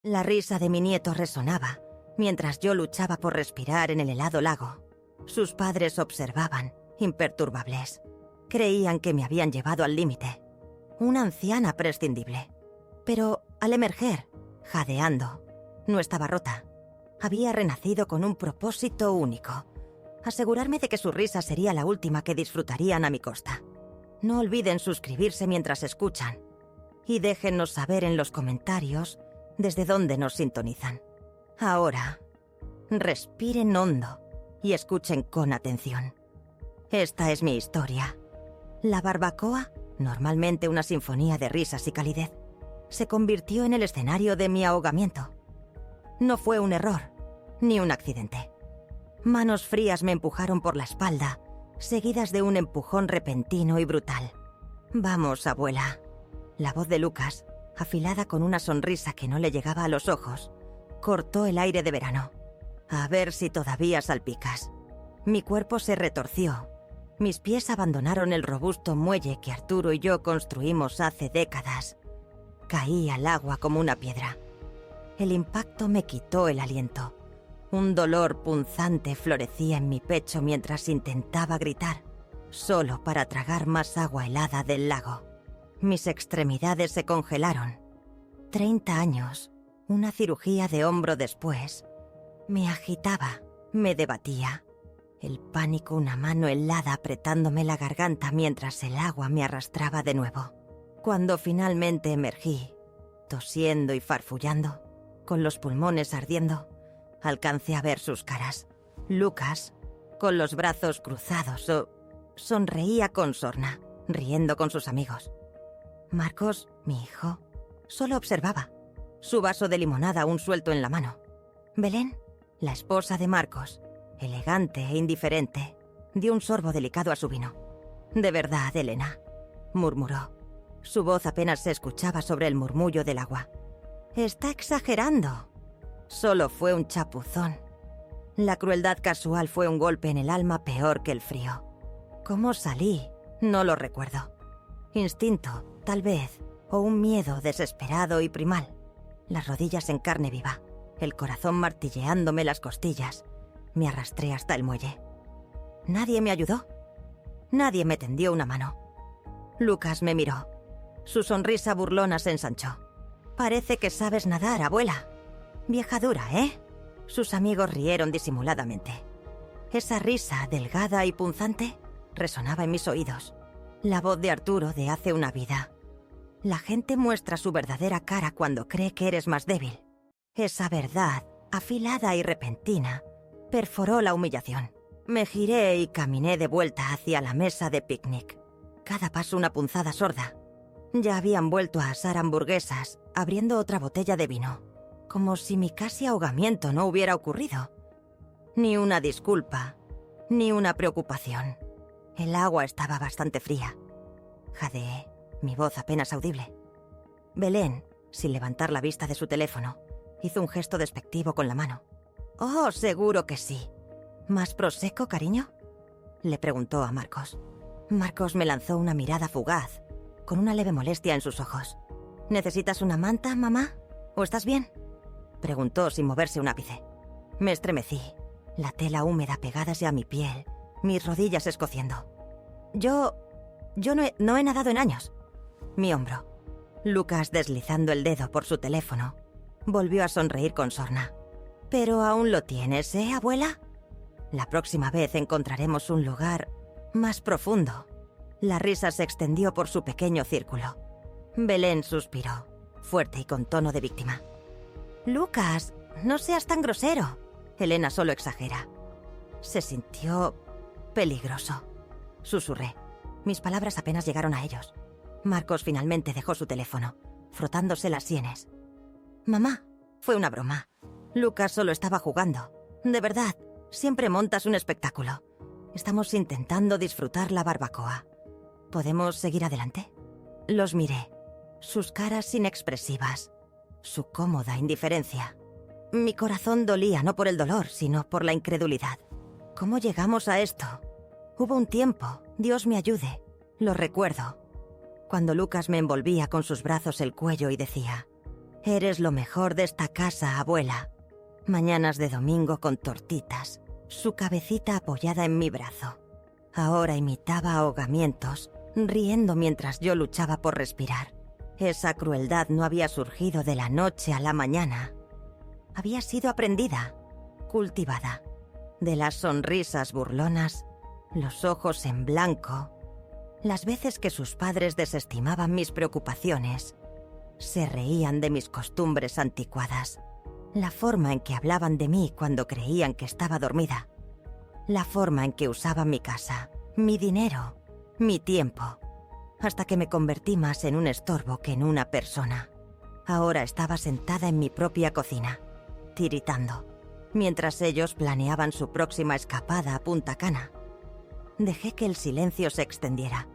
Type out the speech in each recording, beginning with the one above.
La risa de mi nieto resonaba mientras yo luchaba por respirar en el helado lago. Sus padres observaban, imperturbables. Creían que me habían llevado al límite. Una anciana prescindible. Pero al emerger, jadeando, no estaba rota. Había renacido con un propósito único: asegurarme de que su risa sería la última que disfrutarían a mi costa. No olviden suscribirse mientras escuchan y déjennos saber en los comentarios desde dónde nos sintonizan. Ahora, respiren hondo y escuchen con atención. Esta es mi historia. La barbacoa, normalmente una sinfonía de risas y calidez, se convirtió en el escenario de mi ahogamiento. No fue un error, ni un accidente. Manos frías me empujaron por la espalda, seguidas de un empujón repentino y brutal. «Vamos, abuela». La voz de Lucas, afilada con una sonrisa que no le llegaba a los ojos, cortó el aire de verano. «A ver si todavía salpicas». Mi cuerpo se retorció. Mis pies abandonaron el robusto muelle que Arturo y yo construimos hace décadas. Caí al agua como una piedra. El impacto me quitó el aliento. Un dolor punzante florecía en mi pecho mientras intentaba gritar, solo para tragar más agua helada del lago. Mis extremidades se congelaron. 30 años, una cirugía de hombro después. Me agitaba, me debatía. El pánico, una mano helada apretándome la garganta mientras el agua me arrastraba de nuevo. Cuando finalmente emergí, tosiendo y farfullando, con los pulmones ardiendo, alcancé a ver sus caras. Lucas, con los brazos cruzados, sonreía con sorna, riendo con sus amigos. Marcos, mi hijo, solo observaba, su vaso de limonada aún suelto en la mano. Belén, la esposa de Marcos, elegante e indiferente, dio un sorbo delicado a su vino. «De verdad, Elena», murmuró. Su voz apenas se escuchaba sobre el murmullo del agua. «Está exagerando». Solo fue un chapuzón. La crueldad casual fue un golpe en el alma peor que el frío. ¿Cómo salí? No lo recuerdo. Instinto, tal vez, o un miedo desesperado y primal. Las rodillas en carne viva, el corazón martilleándome las costillas. Me arrastré hasta el muelle. Nadie me ayudó. Nadie me tendió una mano. Lucas me miró. Su sonrisa burlona se ensanchó. «Parece que sabes nadar, abuela». «Vieja dura, ¿eh?». Sus amigos rieron disimuladamente. Esa risa delgada y punzante resonaba en mis oídos. La voz de Arturo de hace una vida. La gente muestra su verdadera cara cuando cree que eres más débil. Esa verdad, afilada y repentina, perforó la humillación. Me giré y caminé de vuelta hacia la mesa de picnic. Cada paso una punzada sorda. Ya habían vuelto a asar hamburguesas, abriendo otra botella de vino. Como si mi casi ahogamiento no hubiera ocurrido. Ni una disculpa, ni una preocupación. El agua estaba bastante fría. Jadeé, mi voz apenas audible. Belén, sin levantar la vista de su teléfono, hizo un gesto despectivo con la mano. «Oh, seguro que sí. ¿Más prosecco, cariño?», le preguntó a Marcos. Marcos me lanzó una mirada fugaz, con una leve molestia en sus ojos. «¿Necesitas una manta, mamá? ¿O estás bien?», preguntó sin moverse un ápice. Me estremecí, la tela húmeda pegándose a mi piel, mis rodillas escociendo. Yo no he nadado en años». Mi hombro. Lucas, deslizando el dedo por su teléfono, volvió a sonreír con sorna. «Pero aún lo tienes, ¿eh, abuela? La próxima vez encontraremos un lugar más profundo». La risa se extendió por su pequeño círculo. Belén suspiró, fuerte y con tono de víctima. «Lucas, no seas tan grosero». Elena solo exagera. Se sintió peligroso. Susurré. Mis palabras apenas llegaron a ellos. Marcos finalmente dejó su teléfono, frotándose las sienes. «Mamá, fue una broma. Lucas solo estaba jugando. De verdad, siempre montas un espectáculo. Estamos intentando disfrutar la barbacoa. ¿Podemos seguir adelante?». Los miré, sus caras inexpresivas, su cómoda indiferencia. Mi corazón dolía no por el dolor, sino por la incredulidad. ¿Cómo llegamos a esto? Hubo un tiempo, Dios me ayude, lo recuerdo, cuando Lucas me envolvía con sus brazos el cuello y decía: Eres lo mejor de esta casa, abuela. Mañanas de domingo con tortitas, su cabecita apoyada en mi brazo. Ahora imitaba ahogamientos, riendo mientras yo luchaba por respirar. Esa crueldad no había surgido de la noche a la mañana. Había sido aprendida, cultivada. De las sonrisas burlonas, los ojos en blanco, las veces que sus padres desestimaban mis preocupaciones, se reían de mis costumbres anticuadas, la forma en que hablaban de mí cuando creían que estaba dormida, la forma en que usaban mi casa, mi dinero, mi tiempo, hasta que me convertí más en un estorbo que en una persona. Ahora estaba sentada en mi propia cocina, tiritando, mientras ellos planeaban su próxima escapada a Punta Cana. Dejé que el silencio se extendiera,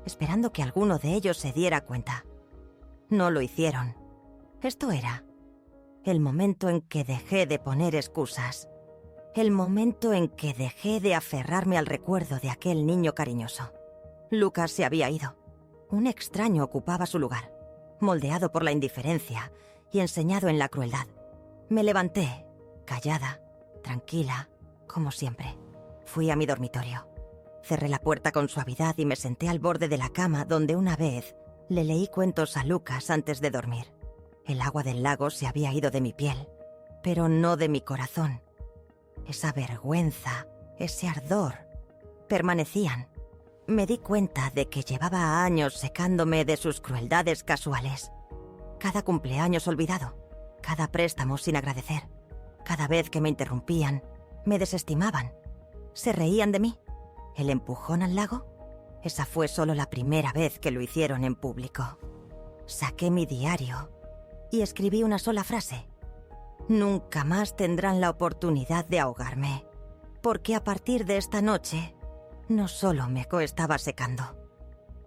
esperando que alguno de ellos se diera cuenta. No lo hicieron. Esto era el momento en que dejé de poner excusas, el momento en que dejé de aferrarme al recuerdo de aquel niño cariñoso. Lucas se había ido. Un extraño ocupaba su lugar, moldeado por la indiferencia y enseñado en la crueldad. Me levanté, callada, tranquila, como siempre. Fui a mi dormitorio. Cerré la puerta con suavidad y me senté al borde de la cama donde una vez le leí cuentos a Lucas antes de dormir. El agua del lago se había ido de mi piel, pero no de mi corazón. Esa vergüenza, ese ardor, permanecían. Me di cuenta de que llevaba años secándome de sus crueldades casuales. Cada cumpleaños olvidado, cada préstamo sin agradecer, cada vez que me interrumpían, me desestimaban, se reían de mí. ¿El empujón al lago? Esa fue solo la primera vez que lo hicieron en público. Saqué mi diario y escribí una sola frase. Nunca más tendrán la oportunidad de ahogarme, porque a partir de esta noche, no solo me estaba secando,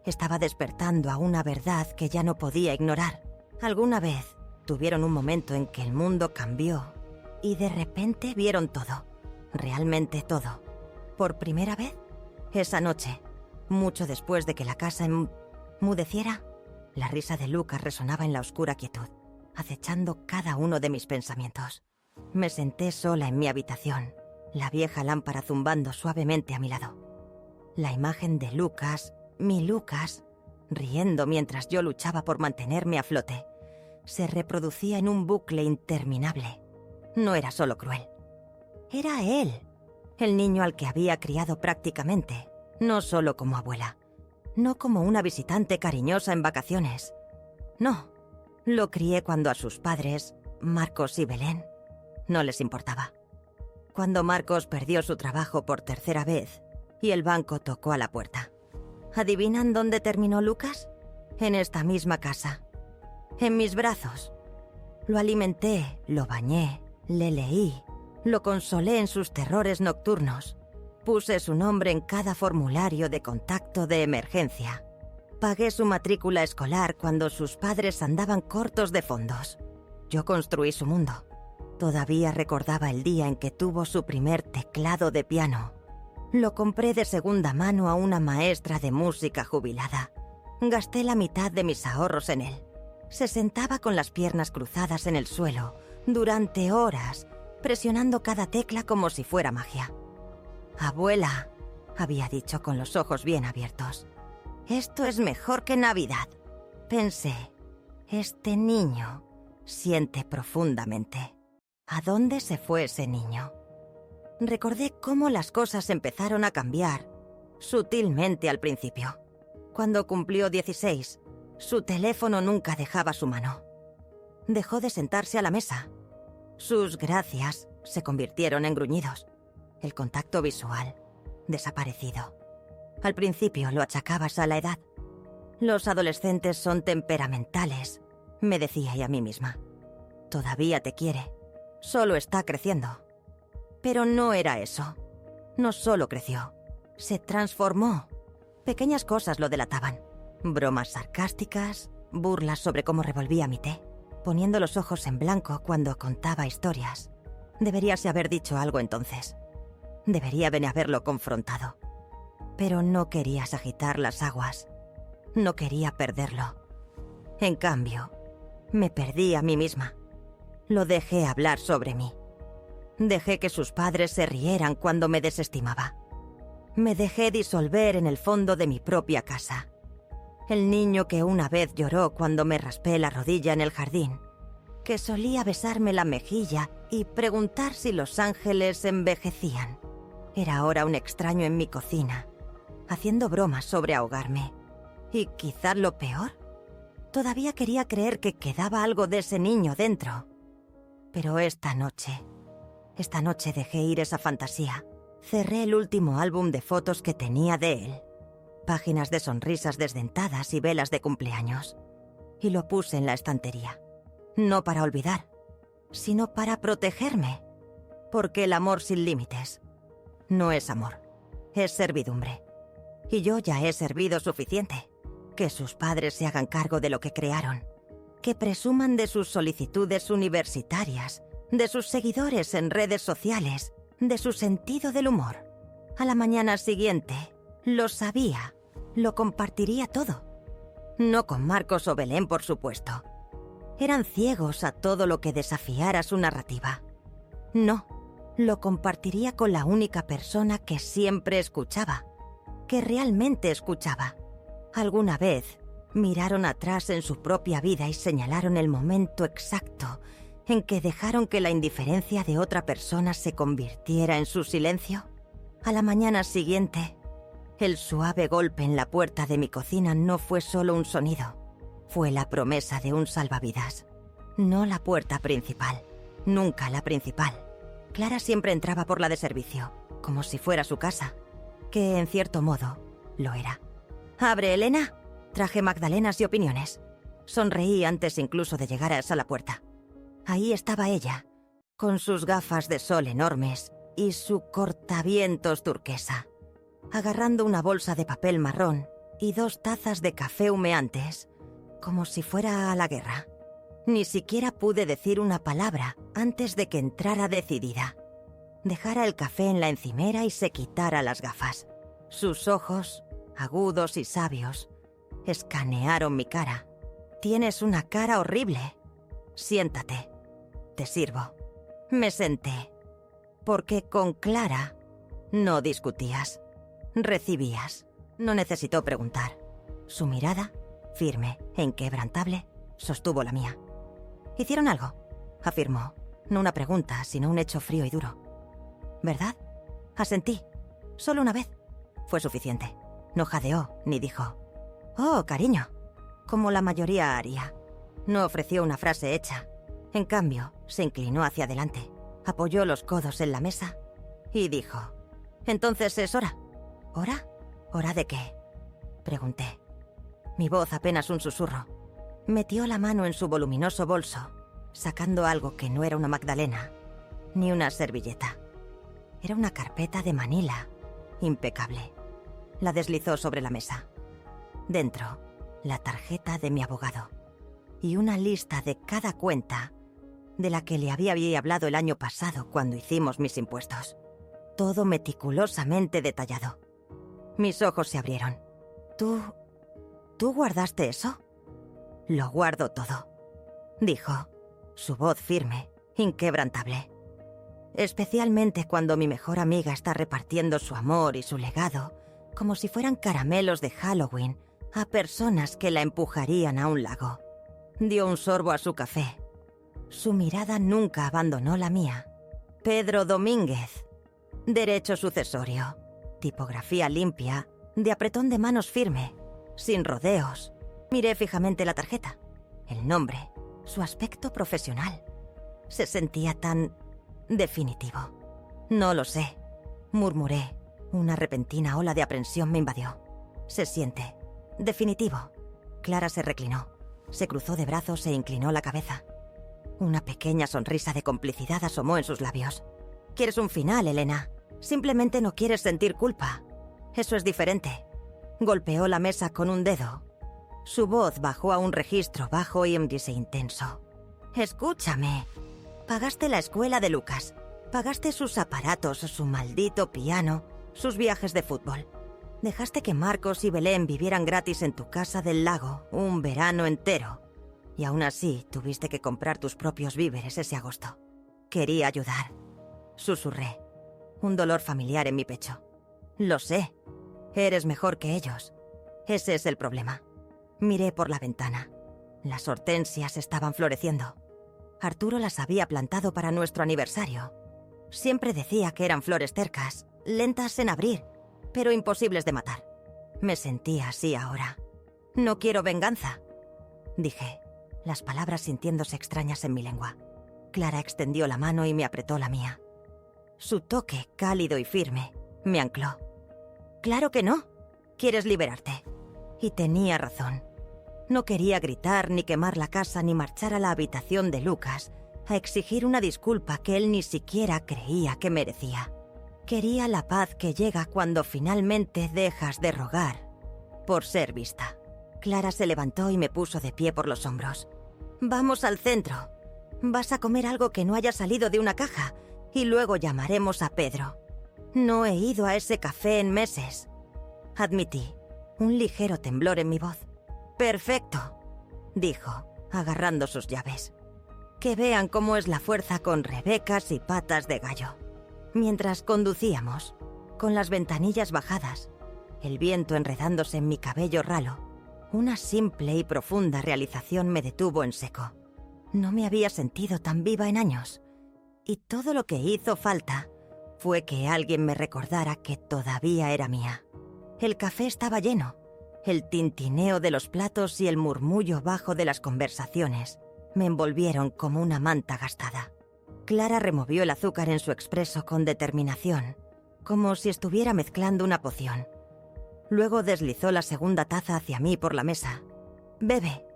estaba despertando a una verdad que ya no podía ignorar. Alguna vez tuvieron un momento en que el mundo cambió y de repente vieron todo, realmente todo. Por primera vez, esa noche, mucho después de que la casa enmudeciera, la risa de Lucas resonaba en la oscura quietud, acechando cada uno de mis pensamientos. Me senté sola en mi habitación, la vieja lámpara zumbando suavemente a mi lado. La imagen de Lucas, mi Lucas, riendo mientras yo luchaba por mantenerme a flote, se reproducía en un bucle interminable. No era solo cruel. Era él, el niño al que había criado prácticamente, no solo como abuela, no como una visitante cariñosa en vacaciones. No, lo crié cuando a sus padres, Marcos y Belén, no les importaba. Cuando Marcos perdió su trabajo por tercera vez y el banco tocó a la puerta. ¿Adivinan dónde terminó Lucas? En esta misma casa. En mis brazos. Lo alimenté, lo bañé, le leí, lo consolé en sus terrores nocturnos. Puse su nombre en cada formulario de contacto de emergencia. Pagué su matrícula escolar cuando sus padres andaban cortos de fondos. Yo construí su mundo. Todavía recordaba el día en que tuvo su primer teclado de piano. Lo compré de segunda mano a una maestra de música jubilada. Gasté la mitad de mis ahorros en él. Se sentaba con las piernas cruzadas en el suelo durante horas, presionando cada tecla como si fuera magia. «Abuela», había dicho con los ojos bien abiertos, «esto es mejor que Navidad». Pensé, este niño siente profundamente. ¿A dónde se fue ese niño? Recordé cómo las cosas empezaron a cambiar, sutilmente al principio. Cuando cumplió 16, su teléfono nunca dejaba su mano. Dejó de sentarse a la mesa. Sus gracias se convirtieron en gruñidos. El contacto visual, desaparecido. Al principio lo achacabas a la edad. Los adolescentes son temperamentales, me decía a mí misma. Todavía te quiere, solo está creciendo. Pero no era eso. No solo creció, se transformó. Pequeñas cosas lo delataban. Bromas sarcásticas, burlas sobre cómo revolvía mi té, poniendo los ojos en blanco cuando contaba historias. Deberíase haber dicho algo entonces. Debería haberlo confrontado. Pero no querías agitar las aguas. No quería perderlo. En cambio, Me perdí a mí misma. Lo dejé hablar sobre mí. Dejé que sus padres se rieran cuando me desestimaba. Me dejé disolver en el fondo de mi propia casa. El niño que una vez lloró cuando me raspé la rodilla en el jardín, que solía besarme la mejilla y preguntar si los ángeles envejecían. Era ahora un extraño en mi cocina, haciendo bromas sobre ahogarme. Y quizás lo peor, todavía quería creer que quedaba algo de ese niño dentro. Pero esta noche dejé ir esa fantasía. Cerré el último álbum de fotos que tenía de él. Páginas de sonrisas desdentadas y velas de cumpleaños. Y lo puse en la estantería. No para olvidar, sino para protegerme. Porque el amor sin límites no es amor, es servidumbre. Y yo ya he servido suficiente. Que sus padres se hagan cargo de lo que crearon. Que presuman de sus solicitudes universitarias, de sus seguidores en redes sociales, de su sentido del humor. A la mañana siguiente, lo sabía, lo compartiría todo. No con Marcos o Belén, por supuesto. Eran ciegos a todo lo que desafiara su narrativa. No, lo compartiría con la única persona que siempre escuchaba, que realmente escuchaba. Alguna vez miraron atrás en su propia vida y señalaron el momento exacto en que dejaron que la indiferencia de otra persona se convirtiera en su silencio. A la mañana siguiente, el suave golpe en la puerta de mi cocina no fue solo un sonido, fue la promesa de un salvavidas. No la puerta principal, nunca la principal. Clara siempre entraba por la de servicio, como si fuera su casa, que en cierto modo lo era. «¿Abre, Elena?» Traje magdalenas y opiniones. Sonreí antes incluso de llegar a esa la puerta. Ahí estaba ella, con sus gafas de sol enormes y su cortavientos turquesa, agarrando una bolsa de papel marrón y 2 tazas de café humeantes, como si fuera a la guerra. Ni siquiera pude decir una palabra antes de que entrara decidida. Dejara el café en la encimera y se quitara las gafas. Sus ojos, agudos y sabios, escanearon mi cara. «Tienes una cara horrible. Siéntate. Te sirvo». Me senté. Porque con Clara no discutías. Recibías. No necesitó preguntar. Su mirada, firme e inquebrantable, sostuvo la mía. «¿Hicieron algo?», afirmó. No una pregunta, sino un hecho frío y duro. «¿Verdad?». Asentí. Solo una vez. Fue suficiente. No jadeó ni dijo: «Oh, cariño», como la mayoría haría. No ofreció una frase hecha. En cambio, se inclinó hacia adelante, apoyó los codos en la mesa y dijo: «Entonces es hora». «¿Hora? ¿Hora de qué?», pregunté. Mi voz apenas un susurro. Metió la mano en su voluminoso bolso, sacando algo que no era una magdalena, ni una servilleta. Era una carpeta de manila, impecable. La deslizó sobre la mesa. Dentro, la tarjeta de mi abogado y una lista de cada cuenta de la que le había hablado el año pasado cuando hicimos mis impuestos. Todo meticulosamente detallado. Mis ojos se abrieron. ¿Tú guardaste eso?» «Lo guardo todo», dijo, su voz firme, inquebrantable. «Especialmente cuando mi mejor amiga está repartiendo su amor y su legado como si fueran caramelos de Halloween a personas que la empujarían a un lago». Dio un sorbo a su café. Su mirada nunca abandonó la mía. «Pedro Domínguez. Derecho sucesorio. Tipografía limpia, de apretón de manos firme, sin rodeos». Miré fijamente la tarjeta. El nombre, su aspecto profesional. Se sentía tan definitivo. «No lo sé», murmuré. Una repentina ola de aprensión me invadió. «Se siente definitivo». Clara se reclinó, se cruzó de brazos e inclinó la cabeza. Una pequeña sonrisa de complicidad asomó en sus labios. «Quieres un final, Elena. Simplemente no quieres sentir culpa. Eso es diferente». Golpeó la mesa con un dedo. Su voz bajó a un registro bajo y intenso. «Escúchame. Pagaste la escuela de Lucas. Pagaste sus aparatos, su maldito piano, sus viajes de fútbol. Dejaste que Marcos y Belén vivieran gratis en tu casa del lago un verano entero. Y aún así tuviste que comprar tus propios víveres ese agosto. Quería ayudar. Susurré. Un dolor familiar en mi pecho. Lo sé. Eres mejor que ellos. Ese es el problema. Miré por la ventana. Las hortensias estaban floreciendo. Arturo las había plantado para nuestro aniversario. Siempre decía que eran flores tercas, lentas en abrir, pero imposibles de matar. Me sentía así ahora. No quiero venganza, dije, las palabras sintiéndose extrañas en mi lengua. Clara extendió la mano y me apretó la mía. Su toque, cálido y firme, me ancló. Claro que no. Quieres liberarte. Y tenía razón. No quería gritar, ni quemar la casa, ni marchar a la habitación de Lucas a exigir una disculpa que él ni siquiera creía que merecía. Quería la paz que llega cuando finalmente dejas de rogar por ser vista. Clara se levantó y me puso de pie por los hombros. Vamos al centro. Vas a comer algo que no haya salido de una caja y luego llamaremos a Pedro. No he ido a ese café en meses. Admití, un ligero temblor en mi voz. Perfecto, dijo, agarrando sus llaves. Que vean cómo es la fuerza con rebecas y patas de gallo. Mientras conducíamos, con las ventanillas bajadas, el viento enredándose en mi cabello ralo, una simple y profunda realización me detuvo en seco. No me había sentido tan viva en años, y todo lo que hizo falta fue que alguien me recordara que todavía era mía. El café estaba lleno. El tintineo de los platos y el murmullo bajo de las conversaciones me envolvieron como una manta gastada. Clara removió el azúcar en su expreso con determinación, como si estuviera mezclando una poción. Luego deslizó la segunda taza hacia mí por la mesa. Bebe,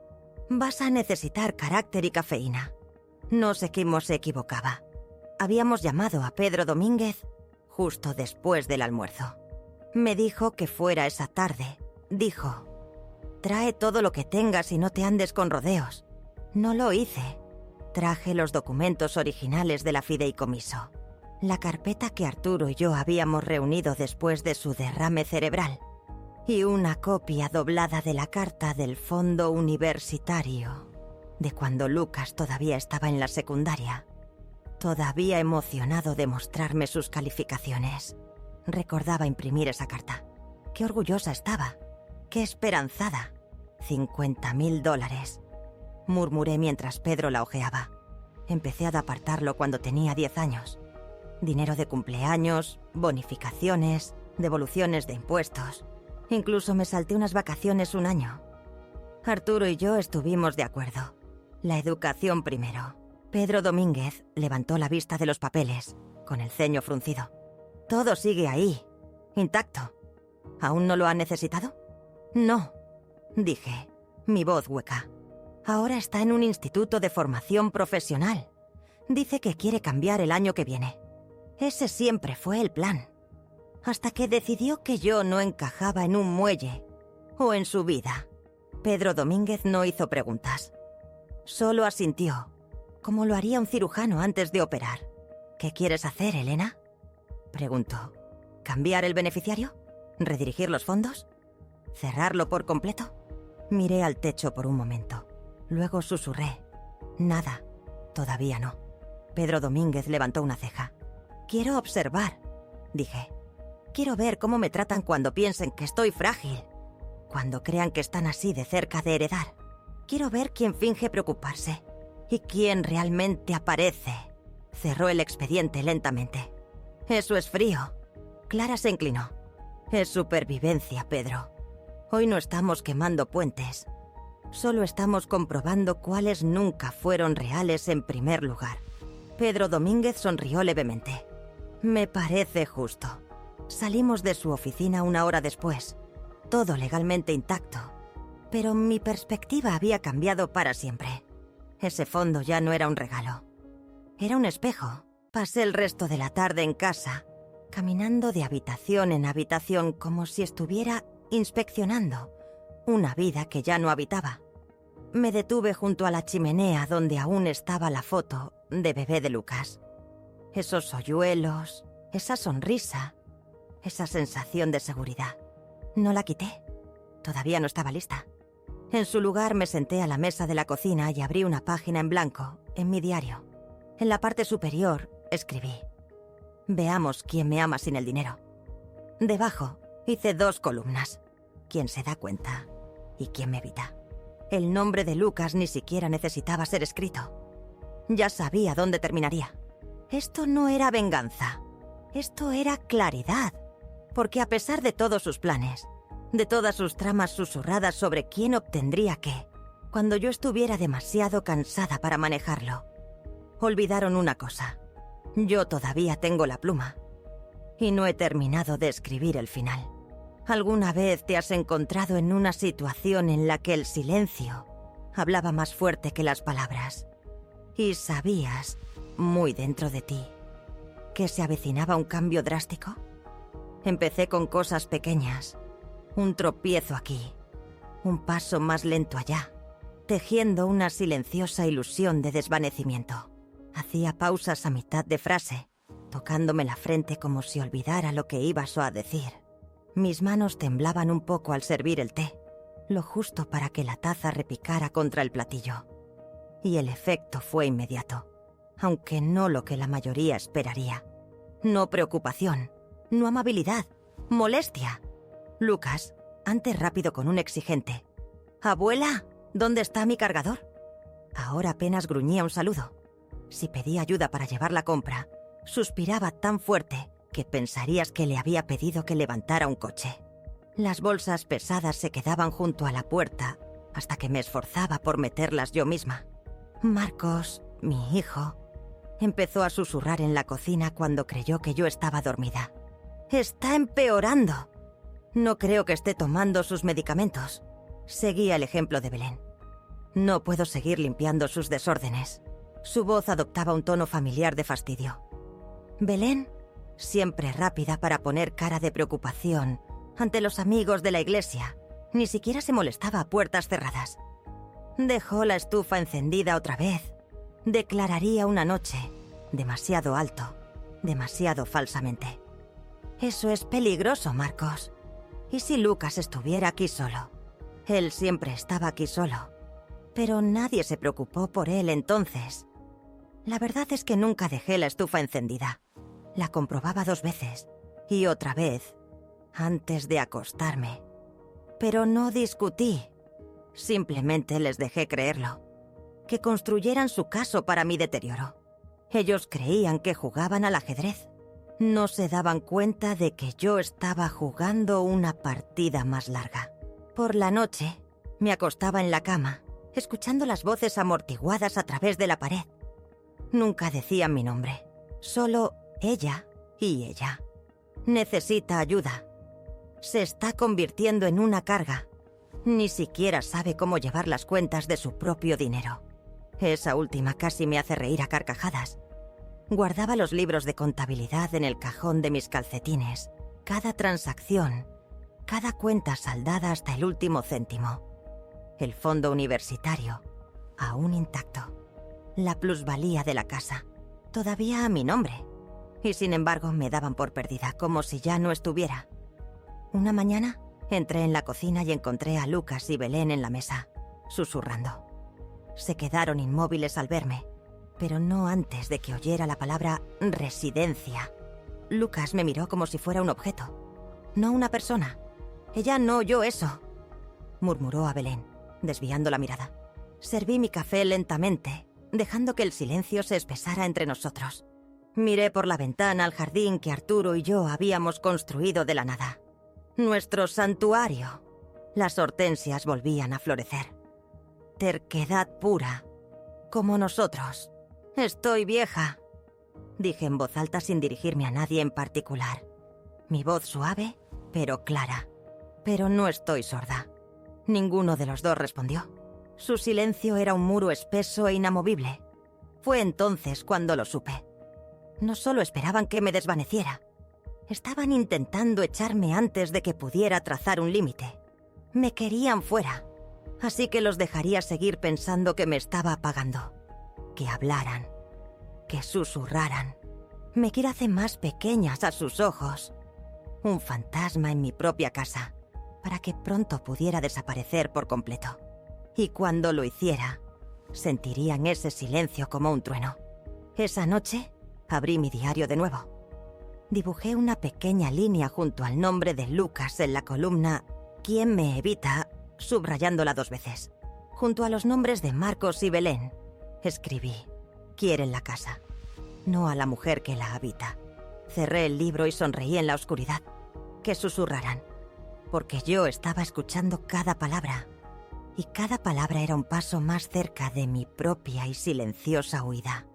vas a necesitar carácter y cafeína. No sé cómo se equivocaba. Habíamos llamado a Pedro Domínguez justo después del almuerzo. Me dijo que fuera esa tarde. Dijo, trae todo lo que tengas y no te andes con rodeos. No lo hice. Traje los documentos originales de la fideicomiso. La carpeta que Arturo y yo habíamos reunido después de su derrame cerebral. Y una copia doblada de la carta del fondo universitario, de cuando Lucas todavía estaba en la secundaria. Todavía emocionado de mostrarme sus calificaciones. Recordaba imprimir esa carta. Qué orgullosa estaba. ¡Qué esperanzada! $50,000. Murmuré mientras Pedro la hojeaba. Empecé a apartarlo cuando tenía 10 años. Dinero de cumpleaños, bonificaciones, devoluciones de impuestos. Incluso me salté unas vacaciones un año. Arturo y yo estuvimos de acuerdo. La educación primero. Pedro Domínguez levantó la vista de los papeles, con el ceño fruncido. Todo sigue ahí, intacto. ¿Aún no lo ha necesitado? No, dije, mi voz hueca. Ahora está en un instituto de formación profesional. Dice que quiere cambiar el año que viene. Ese siempre fue el plan. Hasta que decidió que yo no encajaba en un muelle o en su vida. Pedro Domínguez no hizo preguntas. Solo asintió, como lo haría un cirujano antes de operar. ¿Qué quieres hacer, Elena?, preguntó. ¿Cambiar el beneficiario? ¿Redirigir los fondos? ¿Cerrarlo por completo? Miré al techo por un momento. Luego susurré. Nada, todavía no. Pedro Domínguez levantó una ceja. Quiero observar, dije. Quiero ver cómo me tratan cuando piensen que estoy frágil. Cuando crean que están así de cerca de heredar. Quiero ver quién finge preocuparse y quién realmente aparece. Cerró el expediente lentamente. Eso es frío. Clara se inclinó. Es supervivencia, Pedro. Hoy no estamos quemando puentes. Solo estamos comprobando cuáles nunca fueron reales en primer lugar. Pedro Domínguez sonrió levemente. Me parece justo. Salimos de su oficina una hora después. Todo legalmente intacto. Pero mi perspectiva había cambiado para siempre. Ese fondo ya no era un regalo. Era un espejo. Pasé el resto de la tarde en casa, caminando de habitación en habitación como si estuviera inspeccionando una vida que ya no habitaba. Me detuve junto a la chimenea donde aún estaba la foto de bebé de Lucas. Esos hoyuelos, esa sonrisa, esa sensación de seguridad. No la quité. Todavía no estaba lista. En su lugar me senté a la mesa de la cocina y abrí una página en blanco, en mi diario. En la parte superior escribí: veamos quién me ama sin el dinero. Debajo hice 2 columnas: quién se da cuenta y quién me evita. El nombre de Lucas ni siquiera necesitaba ser escrito. Ya sabía dónde terminaría. Esto no era venganza. Esto era claridad. Porque a pesar de todos sus planes, de todas sus tramas susurradas sobre quién obtendría qué, cuando yo estuviera demasiado cansada para manejarlo, olvidaron una cosa: yo todavía tengo la pluma. Y no he terminado de escribir el final. ¿Alguna vez te has encontrado en una situación en la que el silencio hablaba más fuerte que las palabras? Y sabías, muy dentro de ti, que se avecinaba un cambio drástico. Empecé con cosas pequeñas, un tropiezo aquí, un paso más lento allá, tejiendo una silenciosa ilusión de desvanecimiento. Hacía pausas a mitad de frase, tocándome la frente como si olvidara lo que iba a decir. Mis manos temblaban un poco al servir el té, lo justo para que la taza repicara contra el platillo. Y el efecto fue inmediato, aunque no lo que la mayoría esperaría. No preocupación, no amabilidad, molestia. Lucas, antes rápido con un exigente: «Abuela, ¿dónde está mi cargador?». Ahora apenas gruñía un saludo. Si pedía ayuda para llevar la compra, suspiraba tan fuerte que pensarías que le había pedido que levantara un coche. Las bolsas pesadas se quedaban junto a la puerta hasta que me esforzaba por meterlas yo misma. Marcos, mi hijo, empezó a susurrar en la cocina cuando creyó que yo estaba dormida. «Está empeorando. No creo que esté tomando sus medicamentos». Seguía el ejemplo de Belén. «No puedo seguir limpiando sus desórdenes». Su voz adoptaba un tono familiar de fastidio. Belén, siempre rápida para poner cara de preocupación ante los amigos de la iglesia, ni siquiera se molestaba a puertas cerradas. Dejó la estufa encendida otra vez. Declararía una noche demasiado alto, demasiado falsamente. «Eso es peligroso, Marcos. ¿Y si Lucas estuviera aquí solo?». Él siempre estaba aquí solo, pero nadie se preocupó por él entonces. La verdad es que nunca dejé la estufa encendida. La comprobaba 2 veces, y otra vez, antes de acostarme. Pero no discutí. Simplemente les dejé creerlo. Que construyeran su caso para mi deterioro. Ellos creían que jugaban al ajedrez. No se daban cuenta de que yo estaba jugando una partida más larga. Por la noche, me acostaba en la cama, escuchando las voces amortiguadas a través de la pared. Nunca decían mi nombre, solo ella y ella. Necesita ayuda. Se está convirtiendo en una carga. Ni siquiera sabe cómo llevar las cuentas de su propio dinero. Esa última casi me hace reír a carcajadas. Guardaba los libros de contabilidad en el cajón de mis calcetines. Cada transacción, cada cuenta saldada hasta el último céntimo. El fondo universitario, aún intacto. La plusvalía de la casa, todavía a mi nombre. Y sin embargo me daban por perdida, como si ya no estuviera. Una mañana entré en la cocina y encontré a Lucas y Belén en la mesa, susurrando. Se quedaron inmóviles al verme, pero no antes de que oyera la palabra residencia. Lucas me miró como si fuera un objeto, no una persona. «Ella no oyó eso», murmuró a Belén, desviando la mirada. Serví mi café lentamente, dejando que el silencio se espesara entre nosotros. Miré por la ventana al jardín que Arturo y yo habíamos construido de la nada. Nuestro santuario. Las hortensias volvían a florecer. Terquedad pura, como nosotros. «Estoy vieja», dije en voz alta sin dirigirme a nadie en particular. Mi voz suave, pero clara. Pero no estoy sorda. Ninguno de los dos respondió. Su silencio era un muro espeso e inamovible. Fue entonces cuando lo supe. No solo esperaban que me desvaneciera. Estaban intentando echarme antes de que pudiera trazar un límite. Me querían fuera. Así que los dejaría seguir pensando que me estaba apagando. Que hablaran. Que susurraran. Me hacen más pequeñas a sus ojos. Un fantasma en mi propia casa, para que pronto pudiera desaparecer por completo. Y cuando lo hiciera, sentirían ese silencio como un trueno. Esa noche, abrí mi diario de nuevo. Dibujé una pequeña línea junto al nombre de Lucas en la columna «¿Quién me evita?», subrayándola 2 veces. Junto a los nombres de Marcos y Belén, escribí «Quieren la casa, no a la mujer que la habita». Cerré el libro y sonreí en la oscuridad. Que susurraran, porque yo estaba escuchando cada palabra. Y cada palabra era un paso más cerca de mi propia y silenciosa huida.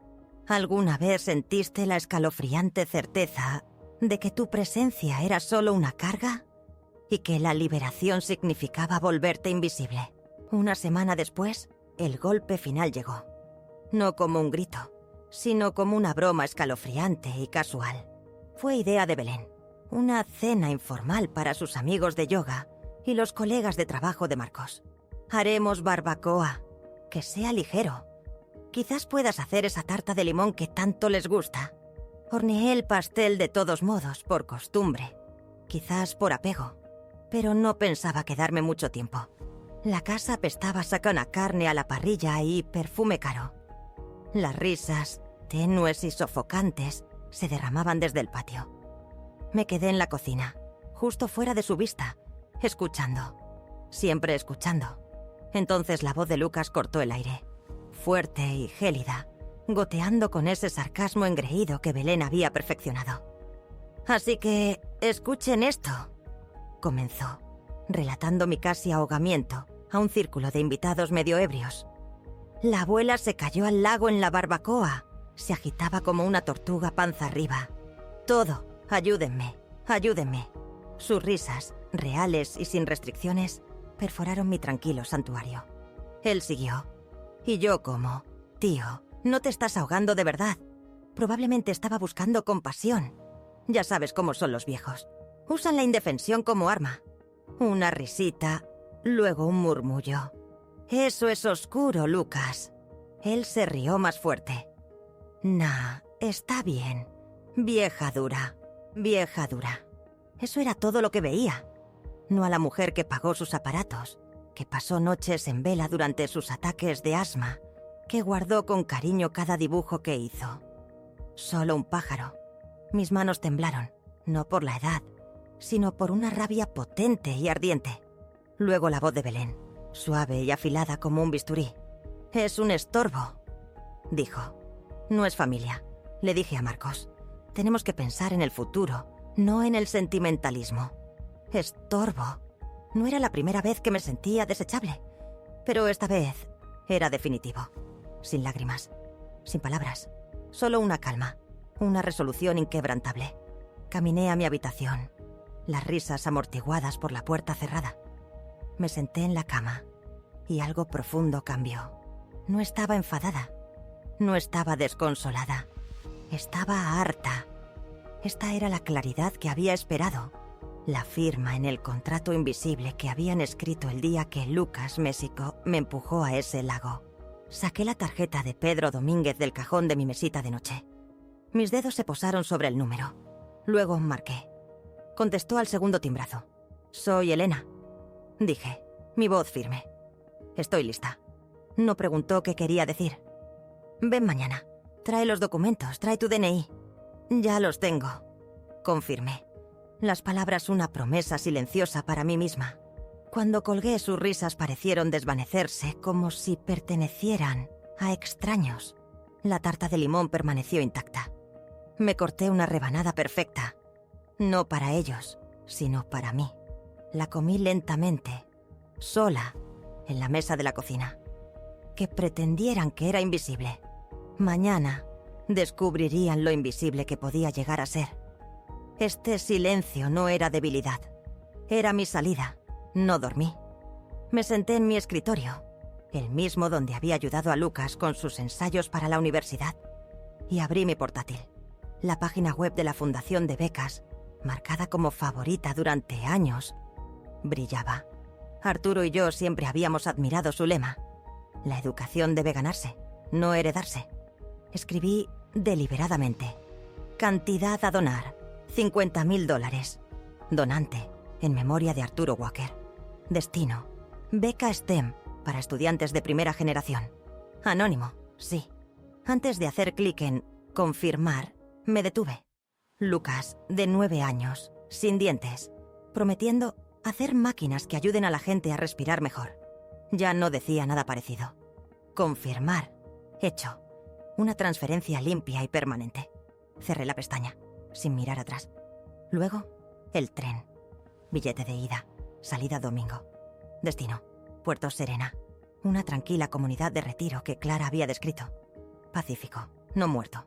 ¿Alguna vez sentiste la escalofriante certeza de que tu presencia era solo una carga? Y que la liberación significaba volverte invisible. Una semana después, el golpe final llegó. No como un grito, sino como una broma escalofriante y casual. Fue idea de Belén. Una cena informal para sus amigos de yoga y los colegas de trabajo de Marcos. Haremos barbacoa, que sea ligero. Quizás puedas hacer esa tarta de limón que tanto les gusta. Horneé el pastel de todos modos, por costumbre. Quizás por apego. Pero no pensaba quedarme mucho tiempo. La casa apestaba a carne a la parrilla y perfume caro. Las risas, tenues y sofocantes, se derramaban desde el patio. Me quedé en la cocina, justo fuera de su vista, escuchando. Siempre escuchando. Entonces la voz de Lucas cortó el aire. Fuerte y gélida, goteando con ese sarcasmo engreído que Belén había perfeccionado. «Así que, escuchen esto», comenzó, relatando mi casi ahogamiento a un círculo de invitados medio ebrios. La abuela se cayó al lago en la barbacoa. Se agitaba como una tortuga panza arriba. Todo, ayúdenme, ayúdenme. Sus risas, reales y sin restricciones, perforaron mi tranquilo santuario. Él siguió. Y yo como, «Tío, no te estás ahogando de verdad. Probablemente estaba buscando compasión. Ya sabes cómo son los viejos. Usan la indefensión como arma. Una risita, luego un murmullo. Eso es oscuro, Lucas». Él se rió más fuerte. «Nah, está bien. Vieja dura, vieja dura». Eso era todo lo que veía. No a la mujer que pagó sus aparatos, que pasó noches en vela durante sus ataques de asma, que guardó con cariño cada dibujo que hizo. Solo un pájaro. Mis manos temblaron, no por la edad, sino por una rabia potente y ardiente. Luego la voz de Belén, suave y afilada como un bisturí. «Es un estorbo», dijo. «No es familia», le dije a Marcos. «Tenemos que pensar en el futuro, no en el sentimentalismo». Estorbo. No era la primera vez que me sentía desechable, pero esta vez era definitivo. Sin lágrimas, sin palabras, solo una calma, una resolución inquebrantable. Caminé a mi habitación, las risas amortiguadas por la puerta cerrada. Me senté en la cama y algo profundo cambió. No estaba enfadada, no estaba desconsolada, estaba harta. Esta era la claridad que había esperado. La firma en el contrato invisible que habían escrito el día que Lucas México me empujó a ese lago. Saqué la tarjeta de Pedro Domínguez del cajón de mi mesita de noche. Mis dedos se posaron sobre el número. Luego marqué. Contestó al segundo timbrazo. «Soy Elena», dije, mi voz firme. «Estoy lista». No preguntó qué quería decir. «Ven mañana. Trae los documentos, trae tu DNI». «Ya los tengo», confirmé. Las palabras una promesa silenciosa para mí misma. Cuando colgué, sus risas parecieron desvanecerse como si pertenecieran a extraños. La tarta de limón permaneció intacta. Me corté una rebanada perfecta. No para ellos, sino para mí. La comí lentamente, sola, en la mesa de la cocina. Que pretendieran que era invisible. Mañana descubrirían lo invisible que podía llegar a ser. Este silencio no era debilidad. Era mi salida. No dormí. Me senté en mi escritorio, el mismo donde había ayudado a Lucas con sus ensayos para la universidad, y abrí mi portátil. La página web de la Fundación de Becas, marcada como favorita durante años, brillaba. Arturo y yo siempre habíamos admirado su lema. La educación debe ganarse, no heredarse. Escribí deliberadamente. Cantidad a donar, $50.000. Donante, en memoria de Arturo Walker. Destino, beca STEM para estudiantes de primera generación. Anónimo, sí. Antes de hacer clic en confirmar, me detuve. Lucas, de 9 años, sin dientes, prometiendo hacer máquinas que ayuden a la gente a respirar mejor. Ya no decía nada parecido. Confirmar. Hecho. Una transferencia limpia y permanente. Cerré la pestaña, sin mirar atrás. Luego, el tren. Billete de ida. Salida domingo. Destino, Puerto Serena. Una tranquila comunidad de retiro que Clara había descrito. Pacífico, no muerto.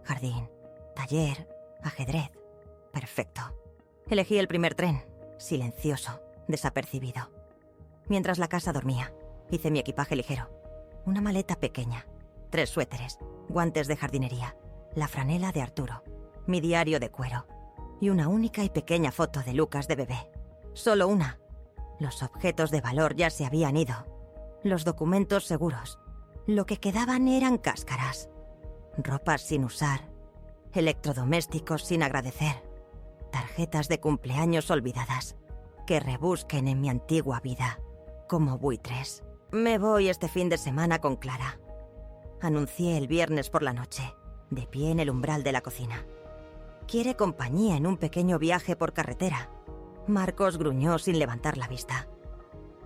Jardín, taller, ajedrez. Perfecto. Elegí el primer tren, silencioso, desapercibido. Mientras la casa dormía, hice mi equipaje ligero. Una maleta pequeña, 3 suéteres, guantes de jardinería, la franela de Arturo, mi diario de cuero y una única y pequeña foto de Lucas de bebé. Solo una. Los objetos de valor ya se habían ido. Los documentos seguros. Lo que quedaban eran cáscaras. Ropas sin usar. Electrodomésticos sin agradecer. Tarjetas de cumpleaños olvidadas. Que rebusquen en mi antigua vida. Como buitres. Me voy este fin de semana con Clara. Anuncié el viernes por la noche, de pie en el umbral de la cocina. Quiere compañía en un pequeño viaje por carretera. Marcos gruñó sin levantar la vista.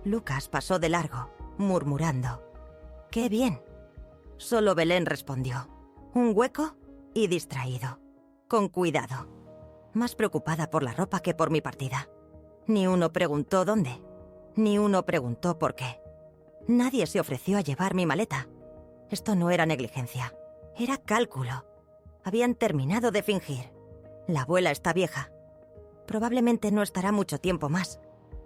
Lucas pasó de largo, murmurando. ¡Qué bien! Solo Belén respondió. Un hueco y distraído. Con cuidado. Más preocupada por la ropa que por mi partida. Ni uno preguntó dónde. Ni uno preguntó por qué. Nadie se ofreció a llevar mi maleta. Esto no era negligencia. Era cálculo. Habían terminado de fingir. La abuela está vieja. Probablemente no estará mucho tiempo más.